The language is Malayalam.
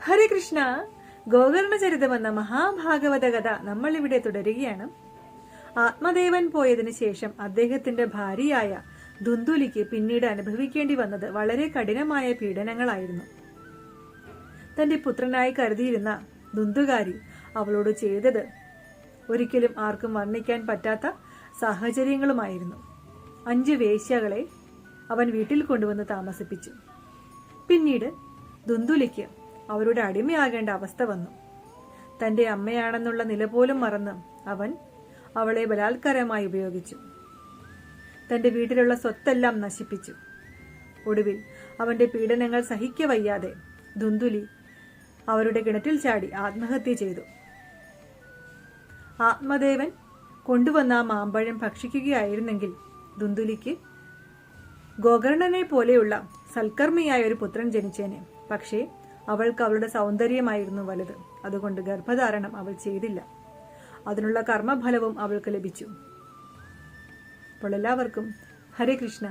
ഹരേ കൃഷ്ണ. ഗോകർണ ചരിതം എന്ന മഹാഭാഗവത കഥ നമ്മൾ ഇവിടെ തുടരുകയാണ്. ആത്മദേവൻ പോയതിനു ശേഷം അദ്ദേഹത്തിന്റെ ഭാര്യയായ ദുന്ദുലിക്ക് പിന്നീട് അനുഭവിക്കേണ്ടി വന്നത് വളരെ കഠിനമായ പീഡനങ്ങളായിരുന്നു. തന്റെ പുത്രനായി കരുതിയിരുന്ന ദുന്ദുകാരി അവളോട് ചെയ്തത് ഒരിക്കലും ആർക്കും വർണ്ണിക്കാൻ പറ്റാത്ത സാഹചര്യങ്ങളുമായിരുന്നു. 5 വേശ്യകളെ അവൻ വീട്ടിൽ കൊണ്ടുവന്ന് താമസിപ്പിച്ചു. പിന്നീട് ദുന്ദുലിക്ക് അവരുടെ അടിമയാകേണ്ട അവസ്ഥ വന്നു. തന്റെ അമ്മയാണെന്നുള്ള നില പോലും മറന്ന് അവൻ അവളെ ബലാത്കാരമായി ഉപയോഗിച്ചു. തന്റെ വീട്ടിലുള്ള സ്വത്തെല്ലാം നശിപ്പിച്ചു. ഒടുവിൽ അവന്റെ പീഡനങ്ങൾ സഹിക്കവയ്യാതെ ദുന്ദുലി അവരുടെ കിണറ്റിൽ ചാടി ആത്മഹത്യ ചെയ്തു. ആത്മദേവൻ കൊണ്ടുവന്ന ആ മാമ്പഴം ഭക്ഷിക്കുകയായിരുന്നെങ്കിൽ ദുന്ദുലിക്ക് ഗോകർണനെ പോലെയുള്ള സൽക്കർമ്മിയായ ഒരു പുത്രൻ ജനിച്ചേനെ. പക്ഷേ അവൾക്ക് അവളുടെ സൗന്ദര്യമായിരുന്നു വലുത്. അതുകൊണ്ട് ഗർഭധാരണം അവൾ ചെയ്തില്ല. അതിനുള്ള കർമ്മഫലവും അവൾക്ക് ലഭിച്ചു. അപ്പോൾ എല്ലാവർക്കും ഹരേ കൃഷ്ണ.